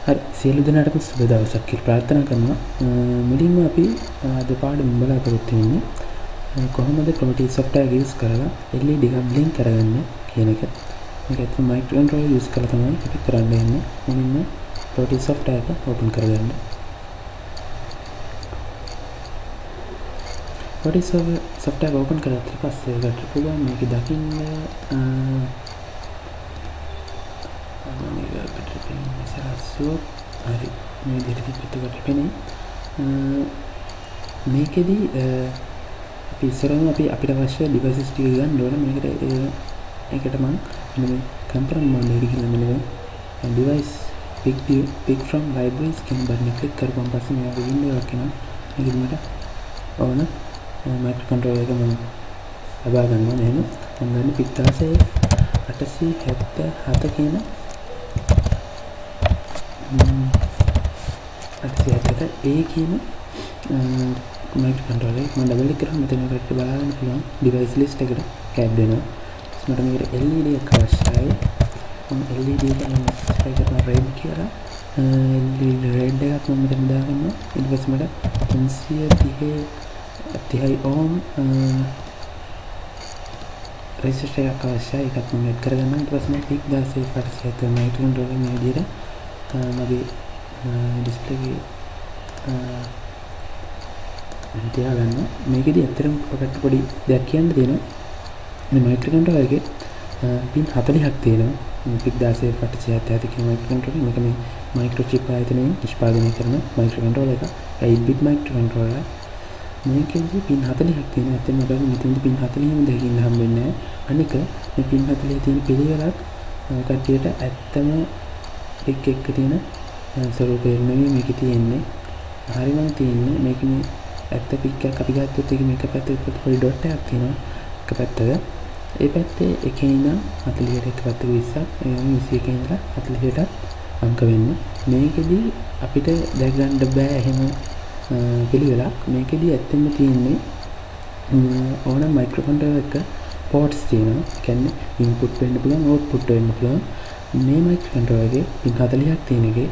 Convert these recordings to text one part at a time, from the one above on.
හරි සියලු දෙනාටම සුබ දවසක් කියලා ප්‍රාර්ථනා කරනවා. මුලින්ම අපි අද පාඩම බලාපොරොත්තු වෙන්නේ කොහොමද Properties software use කරලා LED එකක් blink කරගන්නේ කියන එක. මේක ඇත්තටම microcontroller use කරලා තමයි අපි කරන්න යන්නේ. මුලින්ම Properties software එක open කරගන්න. Properties software එක open කරලා ඊට පස්සේ ඔයාලට පුළුවන් මේක දකින්න හරි මේ විදිහට පිටුකට පෙනේ. මේකෙදි අපි ඉස්සරහම අපිට අවශ්‍ය devices ටික ගන්න ඕන. මේකට මම මේ component mode එකට ගිහින් මෙන්න device pick from libraries කියන බටන් එක ක්ලික් කරපුවම පස්සේ මේක window එකක් එනවා. මේකෙදි මට ඕන microcontroller එක මම ලබා ගන්නවා. එහෙනම් මම ගන්න pick 877 කියන A කියන microcontroller එක මම double click කරාම මෙතන එකට බලන්න පුළුවන් device list එකට add වෙනවා. මට මේකට LED එකක් අවශ්‍යයි. මම LED එක මම try කරනවා red කියලා. LED red එකක් මම මෙතන දාගන්නවා. ඊට පස්සේ මට 330 ohm resistor එකක් අවශ්‍යයි. ඒකත් මම add කරගන්නවා. ඊට පස්සේ මම pick 1647 microcontroller මේ විදිහට මගේ display තියාගන්න. මේකෙදි ඇත්තටම ඔකට පොඩි දෙයක් කියන්න තියෙනවා. මේ microcontroller එකේ pin 40ක් තියෙනවා. මේ pick 1647 කියන microcontroller මේක මේ microchip ආයතනයෙන් නිෂ්පාදනය කරන microcontroller එක. 8-bit microcontroller. මේකෙදි pin 40ක් තියෙනවා. ඇත්තටම ඔයාලට මෙතනදී pin 40ම දකින්න හම්බෙන්නේ නැහැ. අනික මේ pin 40 තියෙන පිළිවෙලක් කට්ටියට ඇත්තම එක තියෙන ස්වරූපයෙන් නෙමෙයි මේක තියෙන්නේ. හරියම තියෙන්නේ මේක මේ ඇත්ත පික් එකක් අපි ගත්තොත් ඒක මේක පැත්තේ පොඩි ඩොට් එකක් තියෙනවා එක පැත්තක. ඒ පැත්තේ එකේ ඉඳන් 40ට එක පැත්තක 20ක් ඒ 21 ඉඳලා 40ට අංක වෙන්නේ. මේකෙදි අපිට දැක් ගන්න බෑ එහෙම පිළිවෙලක්. මේකෙදි ඇත්තෙන්ම තියෙන්නේ ඕනම microcontroller එක ports තියෙනවා. ඒ කියන්නේ input වෙන්න පුළුවන් output වෙන්න පුළුවන්. මේ microcontroller එකේ pin 40ක් තියෙන එකේ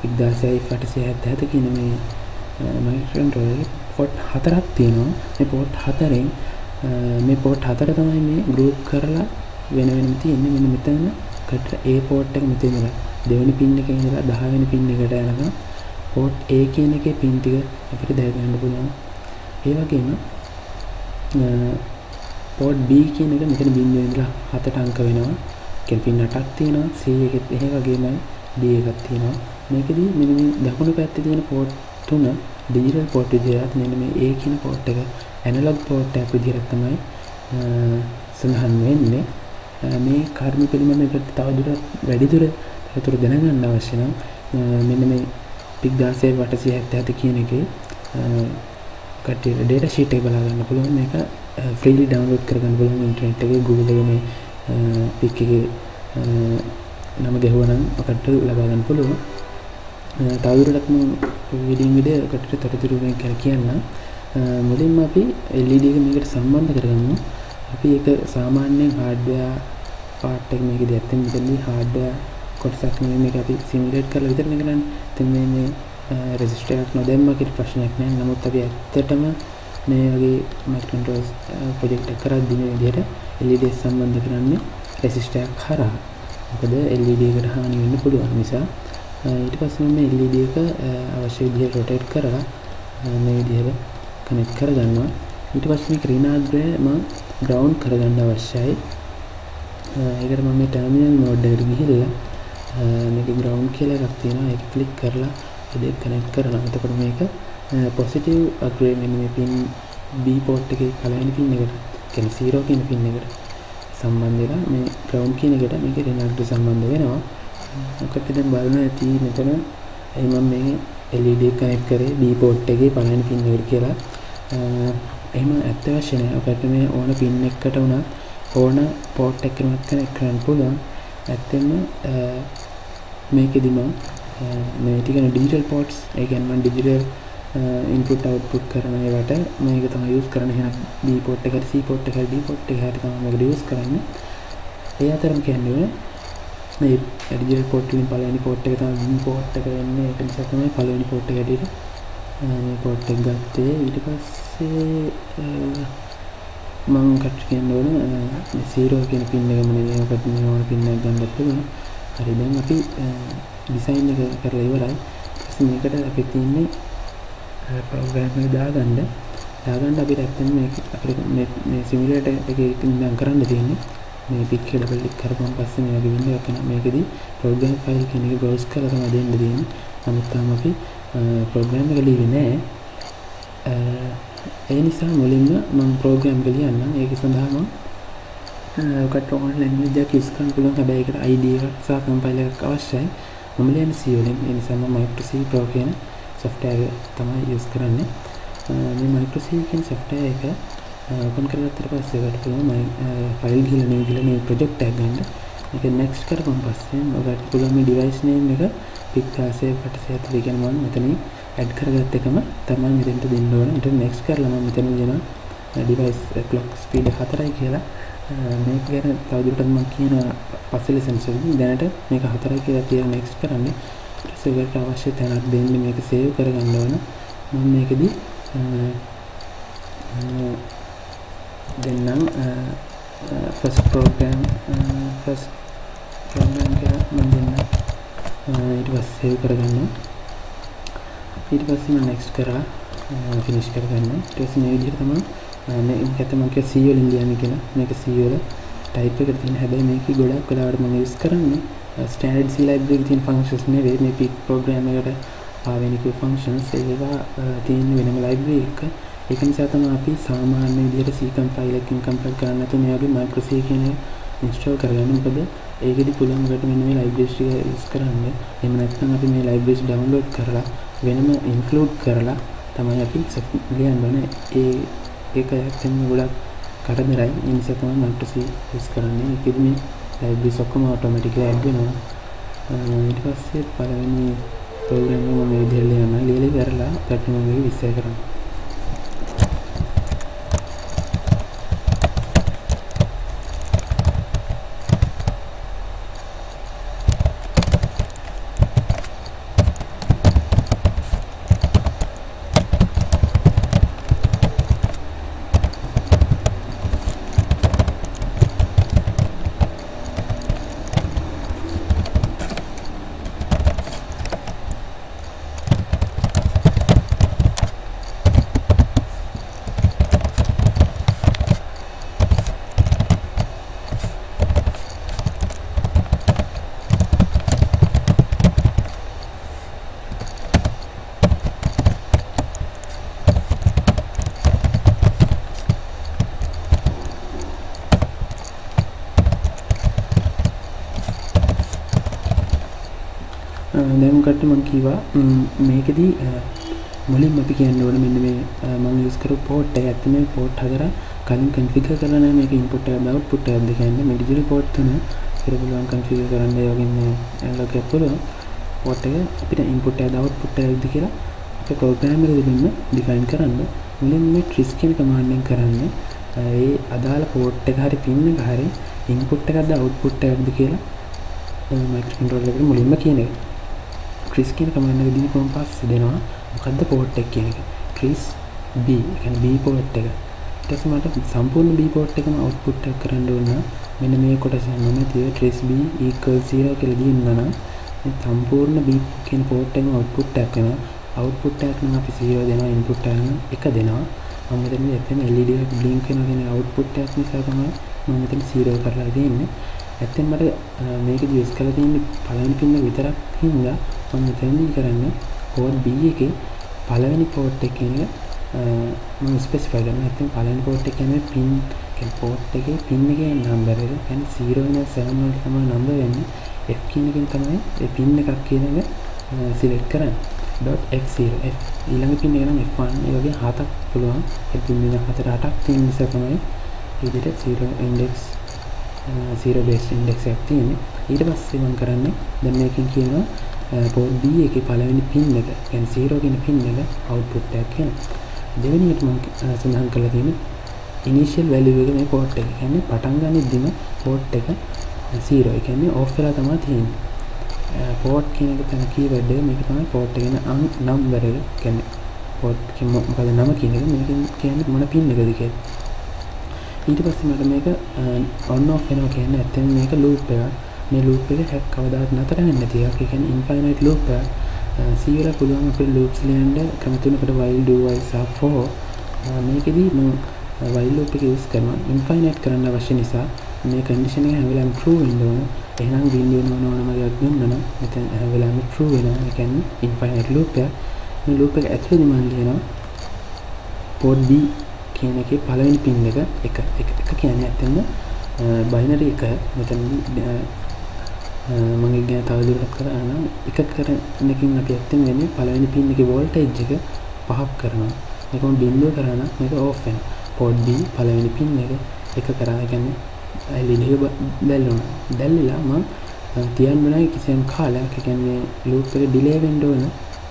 1877 කියන මේ microcontroller එකේ port 4ක් තියෙනවා. මේ port 4ෙන් මේ port 4 තමයි මේ group කරලා වෙනම තියෙන්නේ. මෙන්න මෙතන කට A port එක මෙතන ඉඳලා දෙවෙනි pin එකේ ඉඳලා 10 වෙනි pin එකට යනකම් port A කියන එකේ pin ටික අපිට දැක ගන්න පුළුවන්. ඒ වගේම port B කියන එක මෙතන බිංදුවෙන් ඉඳලා 7ට අංක වෙනවා. කියන්නේ pin 8ක් තියෙනවා. C එකෙත් එහෙ වගේමයි D එකක් තියෙනවා. මේකෙදි මෙන්න මේ දකුණු පැත්තේ තියෙන port 3 digital port විදිහට මෙන්න මේ A කියන port එක analog port එකක් විදිහට තමයි සඳහන් වෙන්නේ. මේ කර්ම පිළිබඳව එකට තවදුරටත් වැඩිදුර තවදුර දැනගන්න අවශ්‍ය නම් මෙන්න මේ pick 16877 කියන එකේ කට්ටිය data sheet එක බලා ගන්න පුළුවන්. මේක freely download කරගන්න පුළුවන් ඉන්ටර්නෙට් එකේ Google එකේ මේ pick එකේ නම ගැහුවනම් ඔකට ලබා ගන්න පුළුවන්. තවදුරටත් මම වීඩියෝ එකට තොරතුරු ගැන කියන්න. මුලින්ම අපි LED එක මේකට සම්බන්ධ කරගමු. අපි ඒක සාමාන්‍යයෙන් hardware part එක මේකදී ඇත්තෙන් මෙතනදී hardware කොටසක් නෙමෙයි මේක අපි simulate කරලා විතරනේ කරන්නේ. ඉතින් මේ resistor එකක් නොදැම්ම කියලා ප්‍රශ්නයක් නැහැ. නමුත් අපි ඇත්තටම මේ වගේ microcontroller project එක කරද්දී මේ විදිහට LED සම්බන්ධ කරන්නේ resistor එකක් හරහා. මොකද LED එකට හානි වෙන්න පුළුවන් නිසා ඊට පස්සේ මේ LED එක අවශ්‍ය විදිහට rotate කරලා මේ විදිහට connect කරගන්නවා. ඊට පස්සේ මේක ඍණාග්‍රය මම ground කරගන්න අවශ්‍යයි. ඒකට මම මේ terminal mode එකට ගිහිල්ලා මේක ground කියලා එකක් තියෙනවා. ඒක click කරලා ඒක connect කරනවා. එතකොට මේක positive අග්‍රය මෙන්න මේ pin B port එකේ පළවෙනි pin එකට කියන්නේ 0 කියන pin එකට සම්බන්ධ වෙලා මේ ground කියන එකට මේක ඍණාග්‍රය සම්බන්ධ වෙනවා. ඔකට දැන් බලන්න ඇති මෙතන එයි මම මේ LED එක කනෙක්ට් කරේ B port එකේ පළවෙනි pin එකට කියලා. එහෙම ඇත්ත අවශ්‍ය නැහැ. ඔකට මේ ඕන pin එකකට උනත් ඕන port එකකටම කනෙක්ට් කරන්න පුළුවන්. ඇත්තෙන්ම මේකෙදි මම මේ ටිකන digital ports ඒ කියන්නේ මම digital input output කරන ඒවට මේක තමයි use කරන්නේ. එහෙනම් B port එකට C port එකට D port එකට තමයි මේක use කරන්නේ. ඒ අතරම කියන්නේ මේ digital port වලින් පළවෙනි port එක තමයි V port එක වෙන්නේ. ඒක නිසා තමයි පළවෙනි port එක ඇටියට මේ port එක ගත්තේ. ඊට පස්සේ මම කට කියන්න ඕන මේ 0 කියන pin එක මොනවද මේකට මේ ඕන pin එකක් ගන්නත් පුළුවන්. හරි දැන් අපි design එක කරලා ඉවරයි. ඊට මේකට අපි තියන්නේ program එක දාගන්න අපිට ඇත්තටම මේක අපිට මේ simulator එකේ ඉඳන් කරන්න තියෙන්නේ මේ pic එක double click කරපුවම පස්සේ මේ වගේ window එකක් එනවා. මේකෙදි program file කියන එක browse කරලා තමයි දෙන්න තියෙන්නේ. නමුත් තාම අපි program එක ලියන්නේ නැහැ. ඒ නිසා මුලින්ම මම program එක ලියන්නම්. ඒක සඳහා මම ඔකට online language එකක් use කරන්න පුළුවන්. හැබැයි ඒකට ID එකක් සහ compiler එකක් අවශ්‍යයි. මම ලියන්නේ C වලින්. ඒ නිසා මම Micro C Pro කියන software එක තමයි use කරන්නේ. මේ Micro C කියන software එක open කරලා ඊට පස්සේ ඔකට පුළුවන් මම file ගිහලා මේ project එක ගන්න. මේක next කරපුවම පස්සේ ඔකට පුළුවන් මේ device name එක picasave 84 කියන මම මෙතනින් add කරගත්ත එකම තමයි මෙතෙන්ට දෙන්න ඕන. ඊට next කරලා මම මෙතන දෙනවා device clock speed 4යි කියලා. මේක ගැන තවදුරටත් මම කියන පස්සේ lessons වලදී දැනට මේක 4යි කියලා තියලා next කරන්න. ඊට පස්සේ ඔකට අවශ්‍ය තැනක් දෙන්න මේක save කරගන්න ඕන. මම මේකෙදි දෙන්නම් first program කියලා මම දෙන්න. ඊට පස්සේ save කරගන්නවා. ඊට පස්සේ මම next කරා finish කරගන්න. ඊට පස්සේ මේ විදිහට තමයි මේක තමයි C වලින් ලියන්නේ කියලා. මේක C වල type එක තියෙන හැබැයි මේකේ ගොඩක් වෙලාවට මම use කරන්නේ standard C library එකේ තියෙන functions නෙවෙයි මේ pic program එකට ආවෙනික functions ඒවා තියෙන වෙනම library එක. ඒක නිසා තමයි අපි සාමාන්‍ය විදිහට C compiler එකකින් compile කරන්නේ නැතුව මේ වගේ micro C කියන install කරගන්න. මොකද ඒකෙදි පුළුවන් වට මෙන්න මේ libraries ටික use කරන්න. එහෙම නැත්නම් අපි මේ libraries download කරලා වෙනම include කරලා තමයි අපි ලියන්න ඕනේ. ඒක ඇත්තටම ගොඩක් කරදරයි. ඒ නිසා තමයි micro C use කරන්නේ. ඒකෙදි මේ libraries ඔක්කොම automatically add වෙනවා. ඊට පස්සේ පළවෙනි program එක මම මේ විදිහට ලියනවා. ලියලා ඉවරලා ඊට මම මේක විස්තර කරනවා. දැන් කට මම කිව්වා මේකෙදි මුලින්ම අපි කියන්න ඕනේ මෙන්න මේ මම use කරපු port එක ඇත්ත මේ port හතර කලින් configure කරලා නැහැ. මේක input එකක්ද output එකක්ද කියන්නේ මේ digital port තුන ඉතින් පුළුවන් configure කරන්න ඒ වගේ මේ analog එක පුළුවන් port එක අපිට input එකක්ද output එකක්ද කියලා අපේ program එකේදීම define කරන්න. මුලින්ම මේ tris කියන command එකෙන් කරන්නේ ඒ අදාළ port එක හරි pin එක හරි input එකක්ද output එකක්ද කියලා microcontroller එකට මුලින්ම කියන එක. tris කියන command එක දීපුවම පස්සේ දෙනවා මොකද්ද port එක කියන එක. tris b කියන්නේ b port එක. ඊට පස්සේ මට සම්පූර්ණ b port එකම output එක කරන්න ඕන නම් මෙන්න මේ කොටස මම තිය tris b equals 0 කියලා දීන්නා නම් මේ සම්පූර්ණ b කියන port එකම output එකක් වෙනවා. output එකක් නම් අපි 0 දෙනවා, input එක නම් 1 දෙනවා. මම මෙතන FM LED එක blink වෙනවා කියන output එකක් නිසා තමයි මම මෙතන 0 කරලා දෙන්නේ. ඇත්තෙන් මට මේකදී යූස් කරලා තියෙන්නේ පළවෙනි පින්න විතරක් හින්දා මම මෙතනදී කරන්නේ port B එකේ පළවෙනි port එකේ මම ස්පෙસિෆයි කරනවා. නැත්නම් පළවෙනි port එක කියන්නේ pin කියන්නේ port එකේ pin එකේ number එක කියන්නේ 0 වෙන 7 වලට තමයි number වෙන්නේ. F කියන එකෙන් තමයි ඒ pin එකක් කියන එක select කරන්නේ. .f0 f ඊළඟ pin එක නම් f1 ඒ වගේ හතක් පුළුවන්. ඒ pin එක 4-8ක් තියෙන නිසා තමයි මේ විදිහට 0 index 0 base index එකක් තියෙන්නේ. ඊට පස්සේ මම කරන්නේ දැන් මේකෙන් කියනවා port B එකේ පළවෙනි pin එක කියන්නේ 0 කියන pin එක output එකක් කියනවා. දෙවෙනියට මම සඳහන් කරලා තියෙන්නේ initial value එක මේ port එක. කියන්නේ පටන් ගන්නෙදිම port එක 0 ඒ කියන්නේ ඔෆ් වෙලා තමයි තියෙන්නේ. port කියන එක තමයි keyword එක. මේක තමයි port එක කියන number එක. කියන්නේ port එක මොකද නම කියන එක මේකෙන් කියන්නේ මොන pin එකද කියලා. ඊට පස්සේ මට මේක on off වෙනවා කියන්නේ ඇත්තටම මේක loop එකක්. මේ loop එක කවදාවත් නතර වෙන්නේ නැති එකක්. ඒ කියන්නේ infinite loop එකක්. C වල පුළුවන් අපිට loops ලියන්න ක්‍රම තුනකට while do while sub for. මේකෙදි මම while loop එක use කරනවා infinite කරන්න අවශ්‍ය නිසා මේ condition එක හැම වෙලාවෙම true වෙන්න ඕන. එහෙනම් window ඕනම දෙයක් දුන්නා නම් මෙතන හැම වෙලාවෙම true වෙනවා. ඒ කියන්නේ infinite loop එක. මේ loop එක ඇතුළේදී මම ලියනවා port B කියන එකේ පළවෙනි pin එක 1 කියන්නේ ඇත්තම binary එක. මෙතන මම ඉගෙන තවදුරටත් කරා නම් එක කරන එකකින් අපි ඇත්තම වෙන්නේ පළවෙනි pin එකේ voltage එක 5ක් කරනවා. මේක මම බිඳුව කරා නම් මේක off වෙනවා. port B පළවෙනි pin එක කරා කියන්නේ LED එක දැල්ලලා මම තියන්න ඕනේ කිසියම් කාලයක්. ඒ කියන්නේ loop එක delay වෙන්න ඕන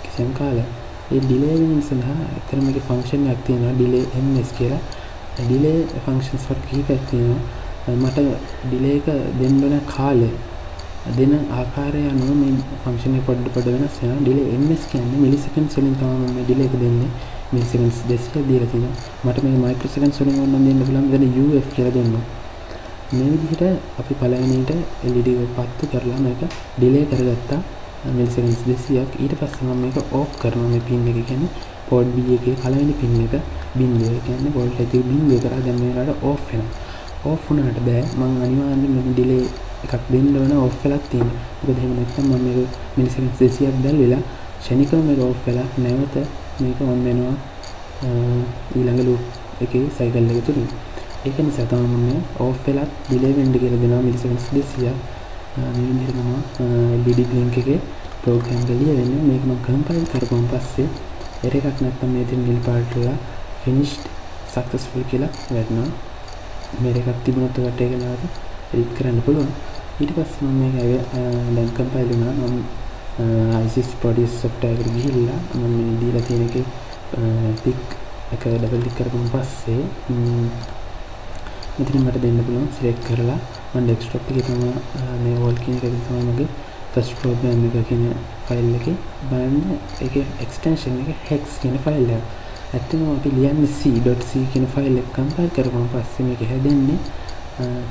කිසියම් කාලයක්. ඒ delay වෙන සඳහා අතන මේකේ function එකක් තියෙනවා delay ms කියලා. delay functions වල කීපයක් තියෙනවා. මට delay එක දෙන්න ඕන කාලය දෙන ආකාරය අනුව මේ function එක පොඩ වෙනස් වෙනවා. delay ms කියන්නේ milliseconds වලින් තමයි මේ delay එක දෙන්නේ. milliseconds 200 දීලා තියෙනවා. මට මේ microseconds වලින් ඕන නම් දෙන්න පුළුවන්. මෙතන uf කියලා දෙන්නවා. මේ විදිහට අපි පළවෙනිට LED එක පත්තු කරලා මේක delay කරගත්තා milliseconds 200ක්. ඊට පස්සේ මම මේක off කරනවා. මේ pin එක කියන්නේ port B එකේ පළවෙනි pin එක බිඳුව. ඒ කියන්නේ voltage එක බිඳුව කරා දැන් මේ වෙලාවට off වෙනවා. off වුණාට බෑ මම අනිවාර්යයෙන්ම මේ delay එකක් දෙන්න ඕන off වෙලා තියෙනවා. මොකද එහෙම නැත්නම් මම මේක milliseconds 200ක් දැල්විලා ක්ෂණිකව මේක off වෙලා නැවත මේක on වෙනවා ඊළඟ loop එකේ cycle එක තුලින්. ඒක නිසා තමයි මම off වෙලා delay වෙන්න කියලා දෙනවා milliseconds 200ක්. මේ විදිහට මම LED blink එකේ program එක ලියවෙන්නේ. මේක මම compile කරපුවාන් පස්සේ error එකක් නැත්නම් මේ තියෙන නිල් පාට වල finished successful කියලා වැටෙනවා. මේ එකක් තිබුණොත් ඔයාලට ඒක නැවත edit කරන්න පුළුවන්. ඊට පස්සේ මම මේක දැන් compile වුණා. මම ISIS produce software එකට ගිහිල්ලා මම මේ දීලා තියෙන එකේ pick එක double click කරපුවාන් පස්සේ මෙතන මට දෙන්න පුළුවන් select කරලා මම desktop එකේ තමයි මේ wall කියන එක තමයි මගේ first program එක කියන file එකේ බලන්න ඒකේ extension එක hex කියන file එක. ඇත්තටම අපි ලියන්නේ c.c කියන file එක compile කරපුවාන් පස්සේ මේක හැදෙන්නේ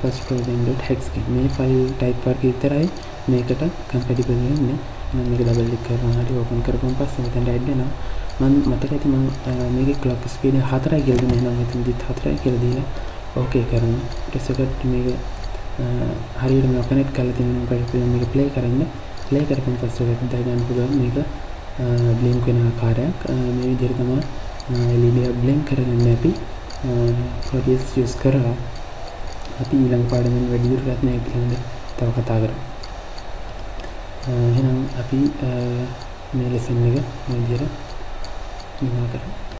first program.hex කියන මේ file type එක විතරයි මේකට compatible වෙන්නේ. මම මේක double click කරනවා හරි open කරපුවාන් පස්සේ මෙතනට add වෙනවා. මම මතක ඇති මම මේකේ clock speed 4යි කියලා දුන්නා. එහෙනම් මෙතනදිත් 4යි කියලා දීලා okay කරන්න. ඊට පස්සේ මේක හරියටම කනෙක්ට් කරලා තියෙනවා. මොකද මේක play කරන්න. play කරපුවාන් පස්සේ ඔයාලට දැනගන්න පුළුවන් මේක blink වෙන ආකාරයක්. මේ විදිහට තමයි LED එක blink කරගන්න අපි Proteus use කරලා අපි ඊළඟ පාඩමෙන් වැඩි දුරටත් මේක පිළිබඳව තව කතා කරමු. එහෙනම් අපි මේ lesson එක මේ විදිහට නිමා කරමු.